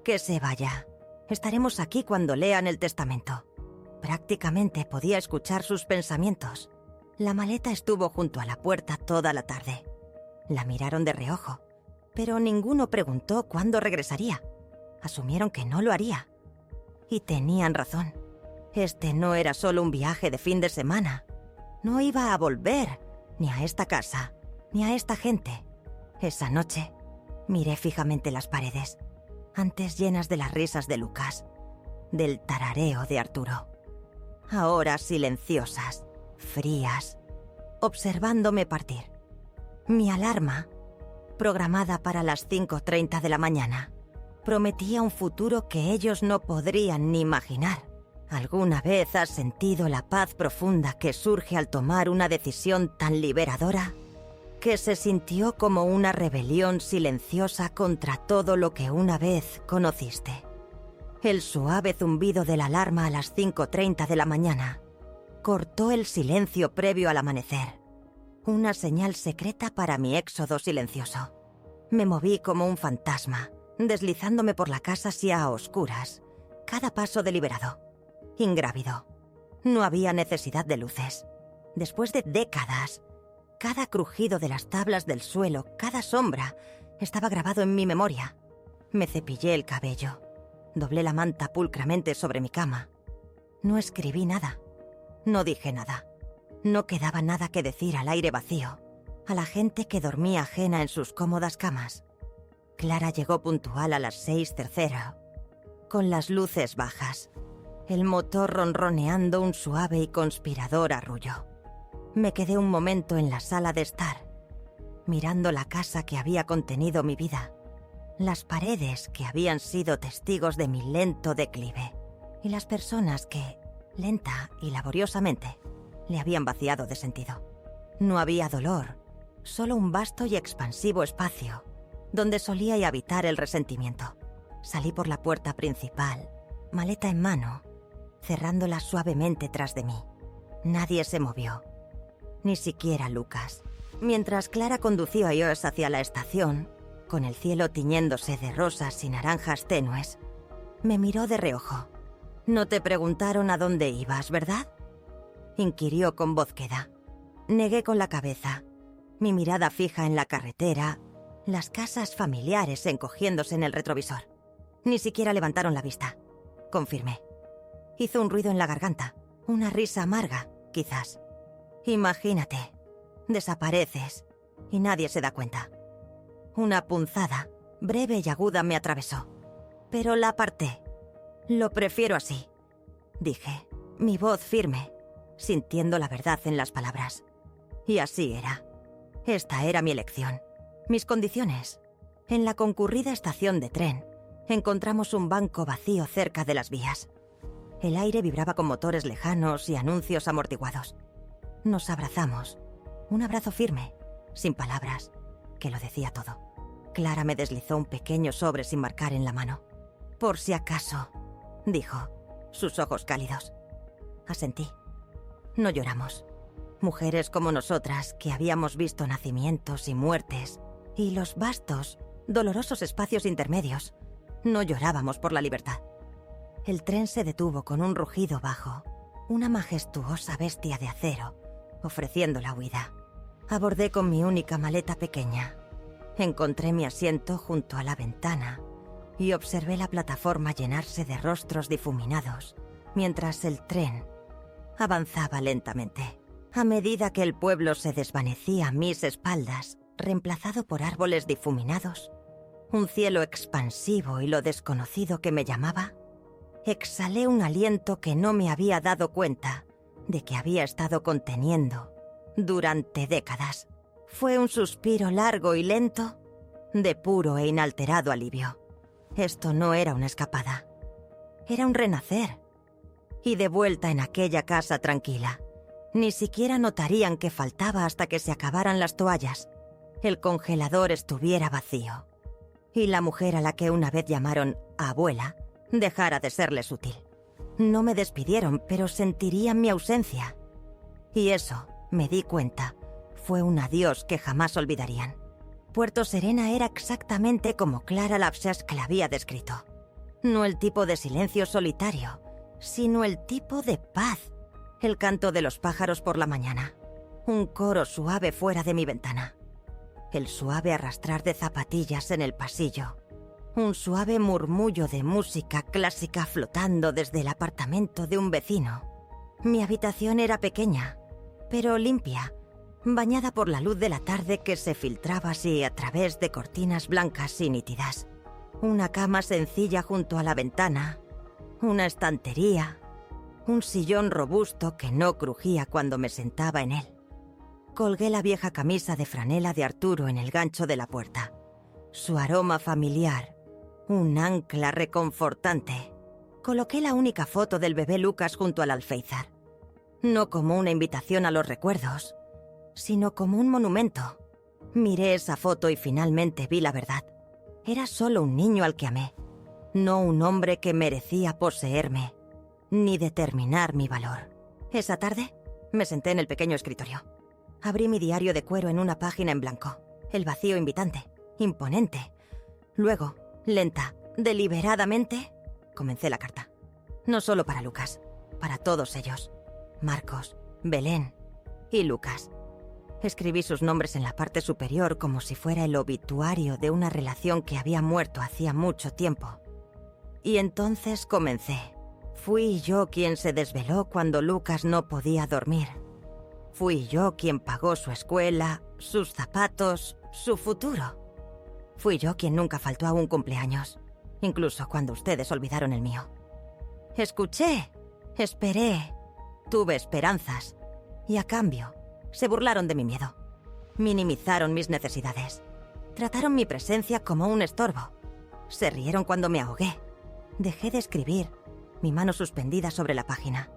Que se vaya. Estaremos aquí cuando lean el testamento. Prácticamente podía escuchar sus pensamientos. La maleta estuvo junto a la puerta toda la tarde. La miraron de reojo, pero ninguno preguntó cuándo regresaría. Asumieron que no lo haría. Y tenían razón. Este no era solo un viaje de fin de semana. No iba a volver, ni a esta casa, ni a esta gente. Esa noche, miré fijamente las paredes, antes llenas de las risas de Lucas, del tarareo de Arturo. Ahora silenciosas, frías, observándome partir. Mi alarma, programada para las 5:30 de la mañana, prometía un futuro que ellos no podrían ni imaginar. ¿Alguna vez has sentido la paz profunda que surge al tomar una decisión tan liberadora? Que se sintió como una rebelión silenciosa contra todo lo que una vez conociste. El suave zumbido de la alarma a las 5:30 de la mañana cortó el silencio previo al amanecer. Una señal secreta para mi éxodo silencioso. Me moví como un fantasma, deslizándome por la casa así a oscuras, cada paso deliberado. Ingrávido. No había necesidad de luces. Después de décadas, cada crujido de las tablas del suelo, cada sombra, estaba grabado en mi memoria. Me cepillé el cabello. Doblé la manta pulcramente sobre mi cama. No escribí nada. No dije nada. No quedaba nada que decir al aire vacío, a la gente que dormía ajena en sus cómodas camas. Clara llegó puntual a las 6:03, con las luces bajas, el motor ronroneando un suave y conspirador arrullo. Me quedé un momento en la sala de estar, mirando la casa que había contenido mi vida, las paredes que habían sido testigos de mi lento declive, y las personas que, lenta y laboriosamente, le habían vaciado de sentido. No había dolor, solo un vasto y expansivo espacio, donde solía habitar el resentimiento. Salí por la puerta principal, maleta en mano, cerrándola suavemente tras de mí. Nadie se movió, ni siquiera Lucas. Mientras Clara condució a Josh hacia la estación, con el cielo tiñéndose de rosas y naranjas tenues, me miró de reojo. «No te preguntaron a dónde ibas, ¿verdad?», inquirió con voz queda. Negué con la cabeza, mi mirada fija en la carretera, las casas familiares encogiéndose en el retrovisor. Ni siquiera levantaron la vista. Confirmé. Hizo un ruido en la garganta, una risa amarga, quizás. Imagínate, desapareces y nadie se da cuenta. Una punzada, breve y aguda, me atravesó, pero la aparté. Lo prefiero así. dije, mi voz firme, sintiendo la verdad en las palabras. Y así era. Esta era mi elección, mis condiciones. En la concurrida estación de tren, encontramos un banco vacío cerca de las vías. El aire vibraba con motores lejanos y anuncios amortiguados. Nos abrazamos. Un abrazo firme, sin palabras, que lo decía todo. Clara me deslizó un pequeño sobre sin marcar en la mano. «Por si acaso», dijo, sus ojos cálidos. Asentí. No lloramos. Mujeres como nosotras, que habíamos visto nacimientos y muertes, y los vastos, dolorosos espacios intermedios, no llorábamos por la libertad. El tren se detuvo con un rugido bajo, una majestuosa bestia de acero, ofreciendo la huida. Abordé con mi única maleta pequeña. Encontré mi asiento junto a la ventana y observé la plataforma llenarse de rostros difuminados, mientras el tren avanzaba lentamente. A medida que el pueblo se desvanecía a mis espaldas, reemplazado por árboles difuminados, un cielo expansivo y lo desconocido que me llamaba, exhalé un aliento que no me había dado cuenta de que había estado conteniendo durante décadas. Fue un suspiro largo y lento, de puro e inalterado alivio. Esto no era una escapada, era un renacer. Y de vuelta en aquella casa tranquila, ni siquiera notarían que faltaba hasta que se acabaran las toallas, el congelador estuviera vacío, y la mujer a la que una vez llamaron abuela dejara de serles útil. No me despidieron, pero sentirían mi ausencia. Y eso, me di cuenta, fue un adiós que jamás olvidarían. Puerto Serena era exactamente como Clara Lapshask la había descrito. No el tipo de silencio solitario, sino el tipo de paz. El canto de los pájaros por la mañana. Un coro suave fuera de mi ventana. El suave arrastrar de zapatillas en el pasillo. Un suave murmullo de música clásica flotando desde el apartamento de un vecino. Mi habitación era pequeña, pero limpia, bañada por la luz de la tarde que se filtraba así a través de cortinas blancas y nítidas. Una cama sencilla junto a la ventana, una estantería, un sillón robusto que no crujía cuando me sentaba en él. Colgué la vieja camisa de franela de Arturo en el gancho de la puerta. Su aroma familiar, un ancla reconfortante. Coloqué la única foto del bebé Lucas junto al alféizar. No como una invitación a los recuerdos, sino como un monumento. Miré esa foto y finalmente vi la verdad. Era solo un niño al que amé, no un hombre que merecía poseerme, ni determinar mi valor. Esa tarde, me senté en el pequeño escritorio. Abrí mi diario de cuero en una página en blanco. El vacío invitante, imponente. Luego, lenta, deliberadamente, comencé la carta. No solo para Lucas, para todos ellos. Marcos, Belén y Lucas. Escribí sus nombres en la parte superior como si fuera el obituario de una relación que había muerto hacía mucho tiempo. Y entonces comencé. Fui yo quien se desveló cuando Lucas no podía dormir. Fui yo quien pagó su escuela, sus zapatos, su futuro. Fui yo quien nunca faltó a un cumpleaños, incluso cuando ustedes olvidaron el mío. Escuché, esperé, tuve esperanzas, y a cambio, se burlaron de mi miedo. Minimizaron mis necesidades. Trataron mi presencia como un estorbo. Se rieron cuando me ahogué. Dejé de escribir, mi mano suspendida sobre la página.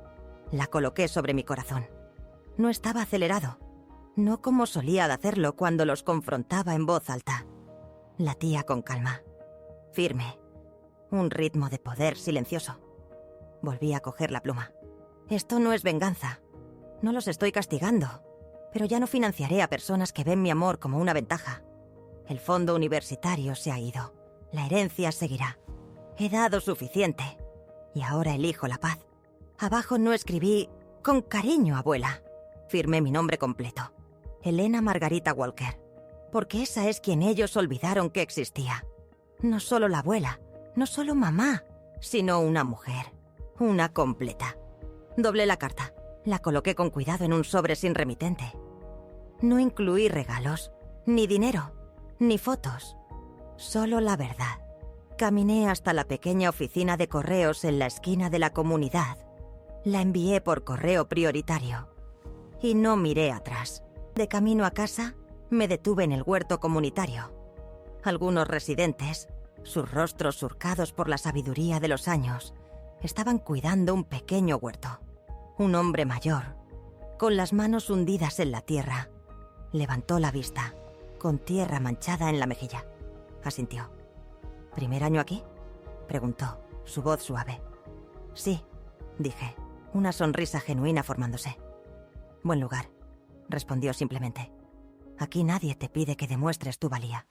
La coloqué sobre mi corazón. No estaba acelerado, no como solía de hacerlo cuando los confrontaba en voz alta. Latía con calma, firme, un ritmo de poder silencioso. Volví a coger la pluma. Esto no es venganza. No los estoy castigando, pero ya no financiaré a personas que ven mi amor como una ventaja. El fondo universitario se ha ido. La herencia seguirá. He dado suficiente. Y ahora elijo la paz. Abajo no escribí, con cariño, abuela. Firmé mi nombre completo. Elena Margarita Walker. Porque esa es quien ellos olvidaron que existía. No solo la abuela, no solo mamá, sino una mujer. Una completa. Doblé la carta. La coloqué con cuidado en un sobre sin remitente. No incluí regalos, ni dinero, ni fotos. Solo la verdad. Caminé hasta la pequeña oficina de correos en la esquina de la comunidad La envié por correo prioritario. Y no miré atrás. De camino a casa, me detuve en el huerto comunitario. Algunos residentes, sus rostros surcados por la sabiduría de los años, estaban cuidando un pequeño huerto. Un hombre mayor, con las manos hundidas en la tierra, levantó la vista, con tierra manchada en la mejilla. Asintió. ¿Primer año aquí?, preguntó, su voz suave. Sí, dije, una sonrisa genuina formándose. Buen lugar, respondió simplemente. Aquí nadie te pide que demuestres tu valía.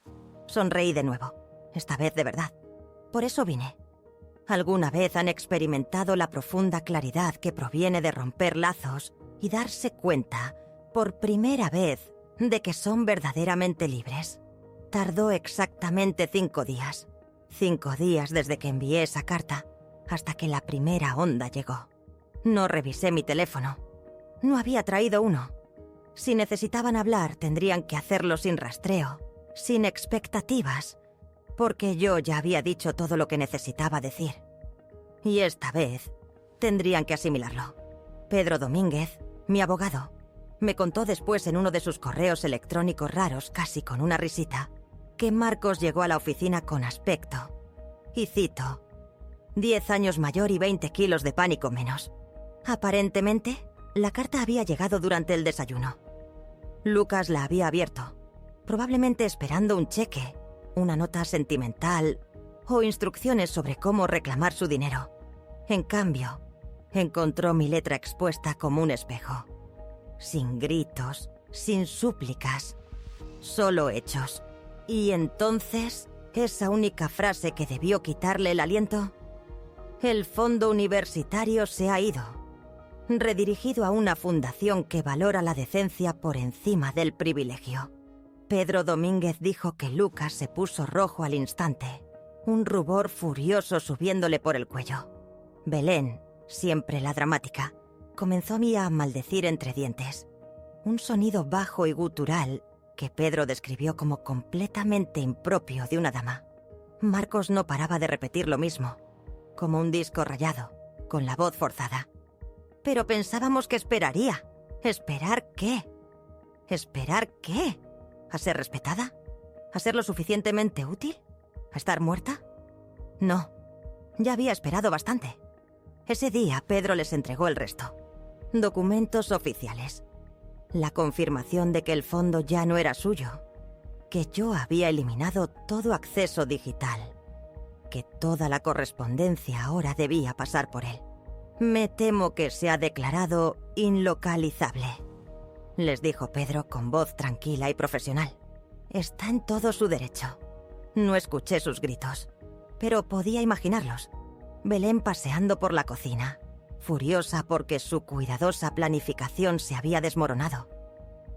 Sonreí de nuevo, esta vez de verdad. Por eso vine. ¿Alguna vez han experimentado la profunda claridad que proviene de romper lazos y darse cuenta, por primera vez, de que son verdaderamente libres? Tardó exactamente 5 días. 5 días desde que envié esa carta hasta que la primera onda llegó. No revisé mi teléfono. No había traído uno. Si necesitaban hablar, tendrían que hacerlo sin rastreo, sin expectativas, porque yo ya había dicho todo lo que necesitaba decir. Y esta vez tendrían que asimilarlo. Pedro Domínguez, mi abogado, me contó después en uno de sus correos electrónicos raros, casi con una risita, que Marcos llegó a la oficina con aspecto, y cito, 10 años mayor y 20 kilos de pánico menos. Aparentemente, la carta había llegado durante el desayuno. Lucas la había abierto, probablemente esperando un cheque, una nota sentimental o instrucciones sobre cómo reclamar su dinero. En cambio, encontró mi letra expuesta como un espejo. Sin gritos, sin súplicas, solo hechos. Y entonces, esa única frase que debió quitarle el aliento. El fondo universitario se ha ido, redirigido a una fundación que valora la decencia por encima del privilegio. Pedro Domínguez dijo que Lucas se puso rojo al instante, un rubor furioso subiéndole por el cuello. Belén, siempre la dramática, comenzó a maldecir entre dientes. Un sonido bajo y gutural que Pedro describió como completamente impropio de una dama. Marcos no paraba de repetir lo mismo, como un disco rayado, con la voz forzada. Pero pensábamos que esperaría. ¿Esperar qué? ¿Esperar qué? ¿A ser respetada? ¿A ser lo suficientemente útil? ¿A estar muerta? No, ya había esperado bastante. Ese día Pedro les entregó el resto. Documentos oficiales. La confirmación de que el fondo ya no era suyo, que yo había eliminado todo acceso digital, que toda la correspondencia ahora debía pasar por él. Me temo que se ha declarado inlocalizable, les dijo Pedro con voz tranquila y profesional. Está en todo su derecho. No escuché sus gritos, pero podía imaginarlos. Belén paseando por la cocina, furiosa porque su cuidadosa planificación se había desmoronado.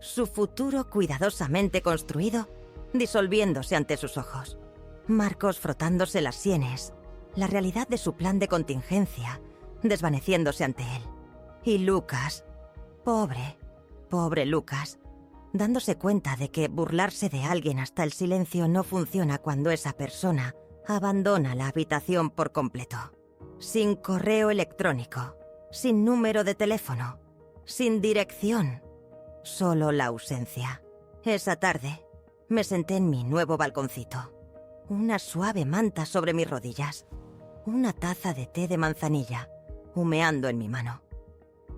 Su futuro cuidadosamente construido, disolviéndose ante sus ojos. Marcos frotándose las sienes, la realidad de su plan de contingencia, desvaneciéndose ante él. Y Lucas, pobre Lucas, dándose cuenta de que burlarse de alguien hasta el silencio no funciona cuando esa persona abandona la habitación por completo. Sin correo electrónico, sin número de teléfono, sin dirección, solo la ausencia. Esa tarde me senté en mi nuevo balconcito. Una suave manta sobre mis rodillas, una taza de té de manzanilla humeando en mi mano.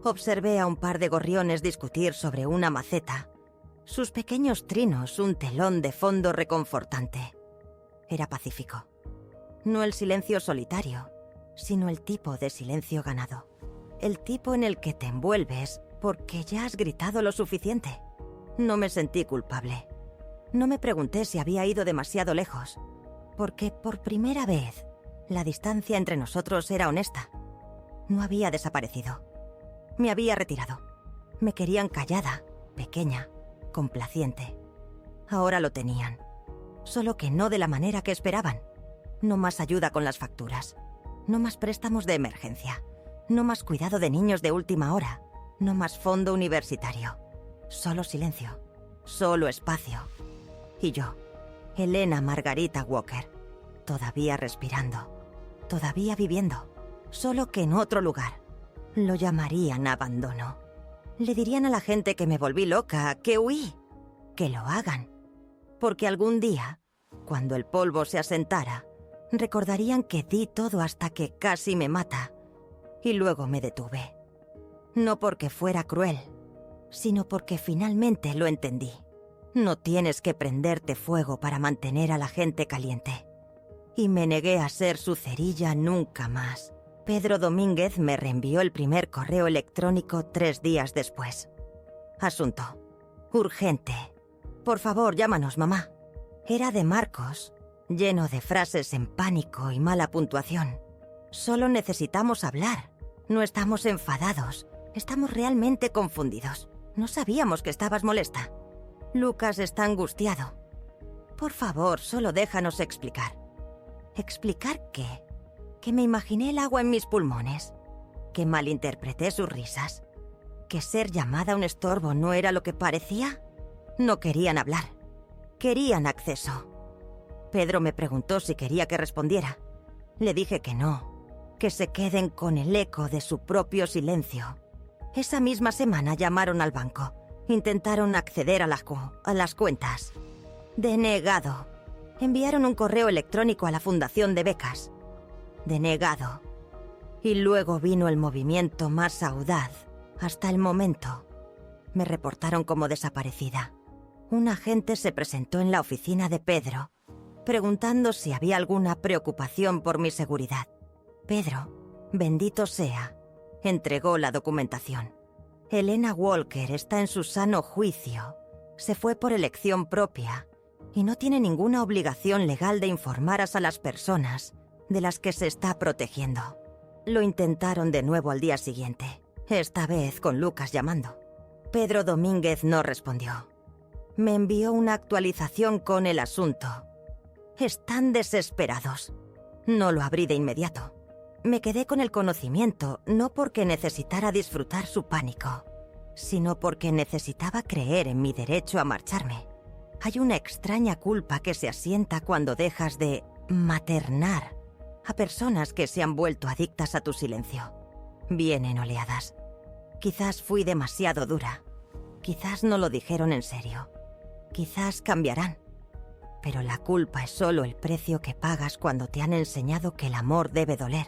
Observé a un par de gorriones discutir sobre una maceta, sus pequeños trinos un telón de fondo reconfortante. Era pacífico. No el silencio solitario, sino el tipo de silencio ganado. El tipo en el que te envuelves porque ya has gritado lo suficiente. No me sentí culpable. No me pregunté si había ido demasiado lejos, porque por primera vez la distancia entre nosotros era honesta. No había desaparecido. Me había retirado. Me querían callada, pequeña, complaciente. Ahora lo tenían. Solo que no de la manera que esperaban. No más ayuda con las facturas. No más préstamos de emergencia. No más cuidado de niños de última hora. No más fondo universitario. Solo silencio. Solo espacio. Y yo, Elena Margarita Walker, todavía respirando. Todavía viviendo. Solo que en otro lugar. Lo llamarían abandono. Le dirían a la gente que me volví loca, que huí. Que lo hagan. Porque algún día, cuando el polvo se asentara, recordarían que di todo hasta que casi me mata. Y luego me detuve. No porque fuera cruel, sino porque finalmente lo entendí. No tienes que prenderte fuego para mantener a la gente caliente. Y me negué a ser su cerilla nunca más. Pedro Domínguez me reenvió el primer correo electrónico 3 días después. Asunto. Urgente. Por favor, llámanos, mamá. Era de Marcos, lleno de frases en pánico y mala puntuación. Solo necesitamos hablar. No estamos enfadados. Estamos realmente confundidos. No sabíamos que estabas molesta. Lucas está angustiado. Por favor, solo déjanos explicar. ¿Explicar qué? Que me imaginé el agua en mis pulmones. Que malinterpreté sus risas. Que ser llamada un estorbo no era lo que parecía. No querían hablar. Querían acceso. Pedro me preguntó si quería que respondiera. Le dije que no. Que se queden con el eco de su propio silencio. Esa misma semana llamaron al banco. Intentaron acceder a las cuentas. Denegado. Enviaron un correo electrónico a la fundación de becas. Denegado. Y luego vino el movimiento más audaz. Hasta el momento. Me reportaron como desaparecida. Un agente se presentó en la oficina de Pedro, preguntando si había alguna preocupación por mi seguridad. Pedro, bendito sea, entregó la documentación. Elena Walker está en su sano juicio. Se fue por elección propia y no tiene ninguna obligación legal de informar a las personas de las que se está protegiendo. Lo intentaron de nuevo al día siguiente, esta vez con Lucas llamando. Pedro Domínguez no respondió. Me envió una actualización con el asunto. Están desesperados. No lo abrí de inmediato. Me quedé con el conocimiento, no porque necesitara disfrutar su pánico, sino porque necesitaba creer en mi derecho a marcharme. Hay una extraña culpa que se asienta cuando dejas de maternar a personas que se han vuelto adictas a tu silencio. Vienen oleadas. Quizás fui demasiado dura. Quizás no lo dijeron en serio. Quizás cambiarán. Pero la culpa es solo el precio que pagas cuando te han enseñado que el amor debe doler.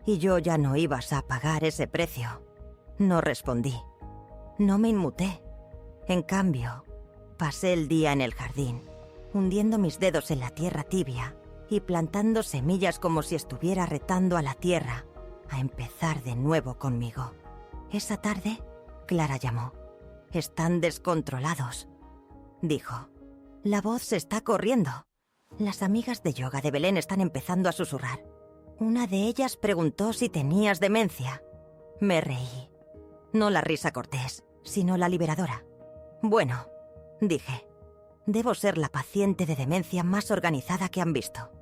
Y yo ya no ibas a pagar ese precio. No respondí. No me inmuté. En cambio, pasé el día en el jardín, hundiendo mis dedos en la tierra tibia y plantando semillas como si estuviera retando a la tierra a empezar de nuevo conmigo. Esa tarde, Clara llamó. Están descontrolados, dijo. La voz se está corriendo. Las amigas de yoga de Belén están empezando a susurrar. Una de ellas preguntó si tenías demencia. Me reí. No la risa cortés, sino la liberadora. Bueno, dije. Debo ser la paciente de demencia más organizada que han visto.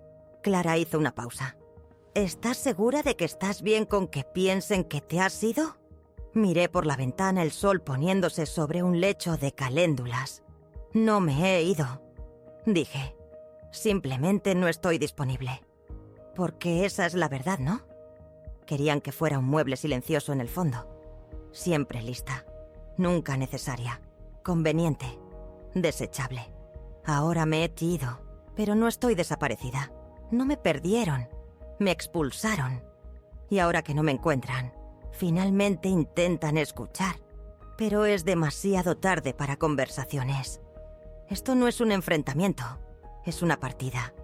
Clara hizo una pausa. ¿Estás segura de que estás bien con que piensen que te has ido? Miré por la ventana el sol poniéndose sobre un lecho de caléndulas. No me he ido, dije. Simplemente no estoy disponible. Porque esa es la verdad, ¿no? Querían que fuera un mueble silencioso en el fondo. Siempre lista. Nunca necesaria. Conveniente. Desechable. Ahora me he ido, pero no estoy desaparecida. No me perdieron. Me expulsaron. Y ahora que no me encuentran, finalmente intentan escuchar. Pero es demasiado tarde para conversaciones. Esto no es un enfrentamiento, es una partida.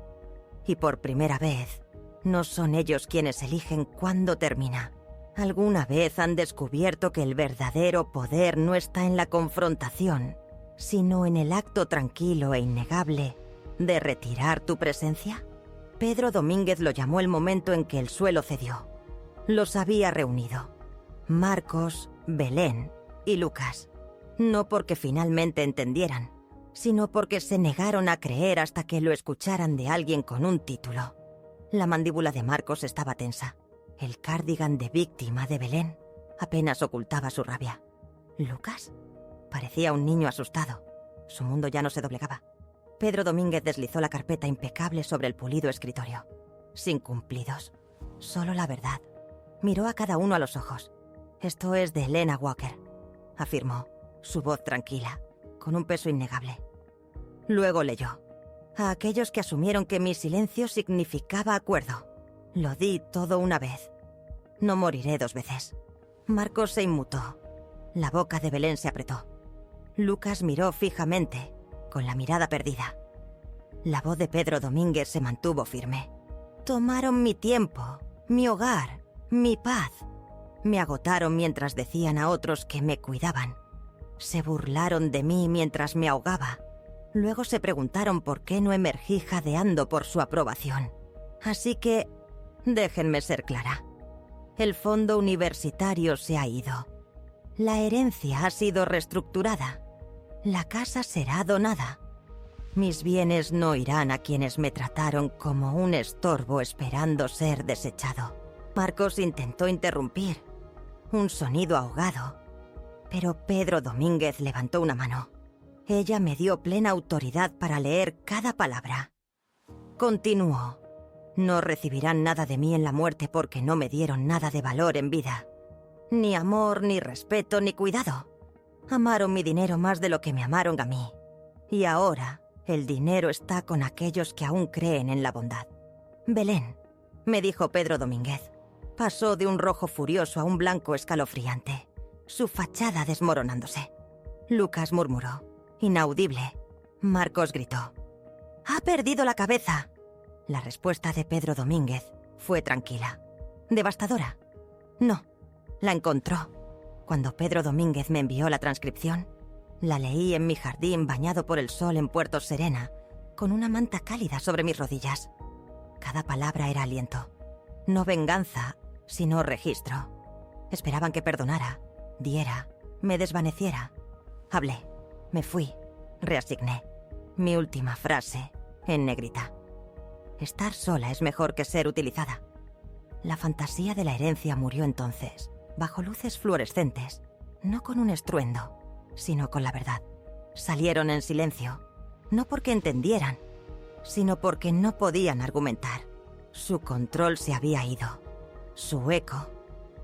Y por primera vez, no son ellos quienes eligen cuándo termina. ¿Alguna vez han descubierto que el verdadero poder no está en la confrontación, sino en el acto tranquilo e innegable de retirar tu presencia? Pedro Domínguez lo llamó el momento en que el suelo cedió. Los había reunido. Marcos, Belén y Lucas. No porque finalmente entendieran, sino porque se negaron a creer hasta que lo escucharan de alguien con un título. La mandíbula de Marcos estaba tensa. El cardigan de víctima de Belén apenas ocultaba su rabia. ¿Lucas? Parecía un niño asustado. Su mundo ya no se doblegaba. Pedro Domínguez deslizó la carpeta impecable sobre el pulido escritorio. Sin cumplidos. Solo la verdad. Miró a cada uno a los ojos. Esto es de Elena Walker, afirmó, su voz tranquila, con un peso innegable. Luego leyó. A aquellos que asumieron que mi silencio significaba acuerdo. Lo di todo una vez. No moriré 2 veces. Marcos se inmutó. La boca de Belén se apretó. Lucas miró fijamente, con la mirada perdida. La voz de Pedro Domínguez se mantuvo firme. Tomaron mi tiempo, mi hogar, mi paz. Me agotaron mientras decían a otros que me cuidaban. Se burlaron de mí mientras me ahogaba. Luego se preguntaron por qué no emergí jadeando por su aprobación. Así que, déjenme ser clara. El fondo universitario se ha ido. La herencia ha sido reestructurada. La casa será donada. Mis bienes no irán a quienes me trataron como un estorbo esperando ser desechado. Marcos intentó interrumpir. Un sonido ahogado. Pero Pedro Domínguez levantó una mano. Ella me dio plena autoridad para leer cada palabra. Continuó. No recibirán nada de mí en la muerte porque no me dieron nada de valor en vida. Ni amor, ni respeto, ni cuidado. Amaron mi dinero más de lo que me amaron a mí. Y ahora, el dinero está con aquellos que aún creen en la bondad. Belén, me dijo Pedro Domínguez. Pasó de un rojo furioso a un blanco escalofriante, su fachada desmoronándose. Lucas murmuró. Inaudible. Marcos gritó. «¡Ha perdido la cabeza!». La respuesta de Pedro Domínguez fue tranquila. Devastadora. No, la encontró. Cuando Pedro Domínguez me envió la transcripción, la leí en mi jardín bañado por el sol en Puerto Serena, con una manta cálida sobre mis rodillas. Cada palabra era aliento. No venganza, sino registro. Esperaban que perdonara, diera, me desvaneciera. Hablé. Me fui, reasigné. Mi última frase, en negrita. Estar sola es mejor que ser utilizada. La fantasía de la herencia murió entonces, bajo luces fluorescentes, no con un estruendo, sino con la verdad. Salieron en silencio, no porque entendieran, sino porque no podían argumentar. Su control se había ido. Su eco,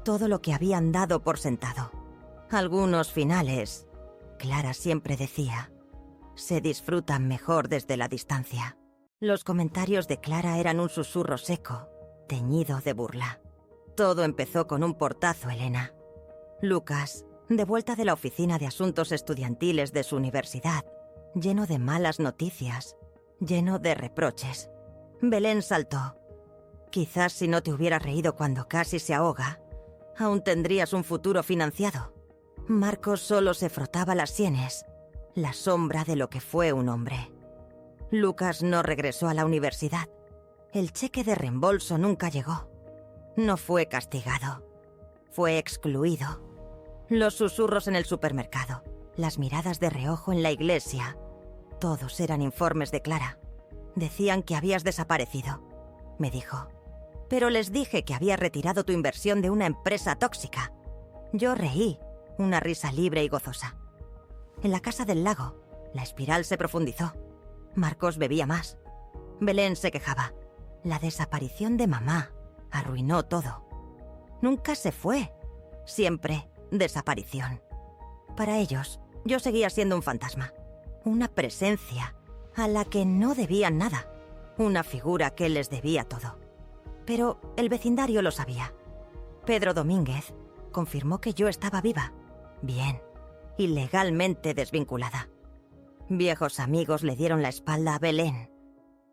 todo lo que habían dado por sentado. Algunos finales... Clara siempre decía, se disfrutan mejor desde la distancia. Los comentarios de Clara eran un susurro seco, teñido de burla. Todo empezó con un portazo, Elena. Lucas, de vuelta de la oficina de asuntos estudiantiles de su universidad, lleno de malas noticias, lleno de reproches. Belén saltó. Quizás si no te hubieras reído cuando casi se ahoga, aún tendrías un futuro financiado. Marcos solo se frotaba las sienes, la sombra de lo que fue un hombre. Lucas no regresó a la universidad. El cheque de reembolso nunca llegó. No fue castigado. Fue excluido. Los susurros en el supermercado, las miradas de reojo en la iglesia, todos eran informes de Clara. Decían que habías desaparecido, me dijo. Pero les dije que había retirado tu inversión de una empresa tóxica. Yo reí. Una risa libre y gozosa. En la casa del lago, la espiral se profundizó. Marcos bebía más. Belén se quejaba. La desaparición de mamá arruinó todo. Nunca se fue. Siempre desaparición. Para ellos, yo seguía siendo un fantasma. Una presencia a la que no debían nada. Una figura que les debía todo. Pero el vecindario lo sabía. Pedro Domínguez confirmó que yo estaba viva. Bien, y legalmente desvinculada. Viejos amigos le dieron la espalda a Belén.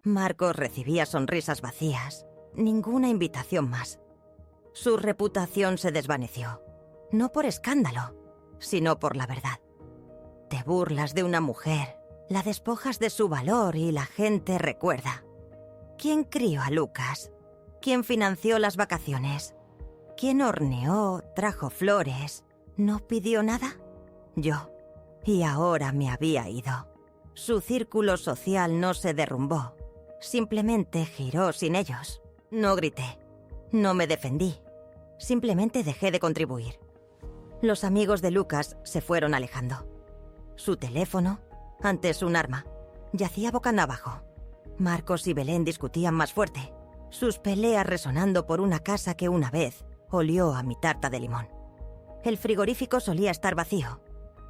Marcos recibía sonrisas vacías, ninguna invitación más. Su reputación se desvaneció, no por escándalo, sino por la verdad. Te burlas de una mujer, la despojas de su valor y la gente recuerda. ¿Quién crió a Lucas? ¿Quién financió las vacaciones? ¿Quién horneó, trajo flores? ¿No pidió nada? Yo. Y ahora me había ido. Su círculo social no se derrumbó. Simplemente giró sin ellos. No grité. No me defendí. Simplemente dejé de contribuir. Los amigos de Lucas se fueron alejando. Su teléfono, antes un arma, yacía boca abajo. Marcos y Belén discutían más fuerte, sus peleas resonando por una casa que una vez olió a mi tarta de limón. El frigorífico solía estar vacío.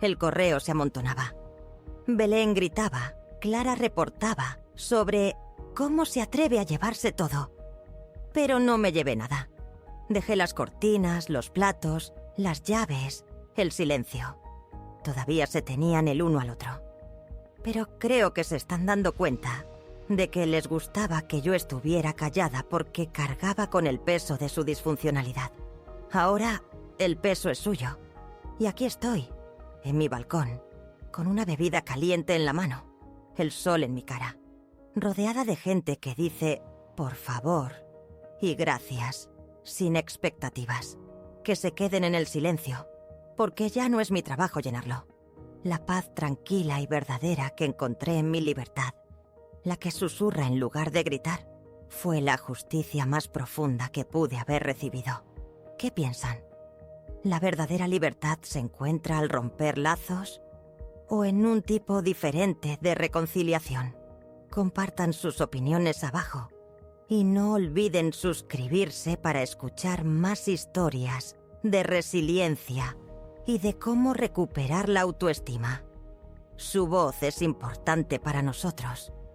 El correo se amontonaba. Belén gritaba, Clara reportaba sobre cómo se atreve a llevarse todo. Pero no me llevé nada. Dejé las cortinas, los platos, las llaves, el silencio. Todavía se tenían el uno al otro. Pero creo que se están dando cuenta de que les gustaba que yo estuviera callada porque cargaba con el peso de su disfuncionalidad. Ahora el peso es suyo. Y aquí estoy, en mi balcón, con una bebida caliente en la mano, el sol en mi cara, rodeada de gente que dice por favor y gracias, sin expectativas. Que se queden en el silencio, porque ya no es mi trabajo llenarlo. La paz tranquila y verdadera que encontré en mi libertad, la que susurra en lugar de gritar, fue la justicia más profunda que pude haber recibido. ¿Qué piensan? ¿La verdadera libertad se encuentra al romper lazos o en un tipo diferente de reconciliación? Compartan sus opiniones abajo y no olviden suscribirse para escuchar más historias de resiliencia y de cómo recuperar la autoestima. Su voz es importante para nosotros.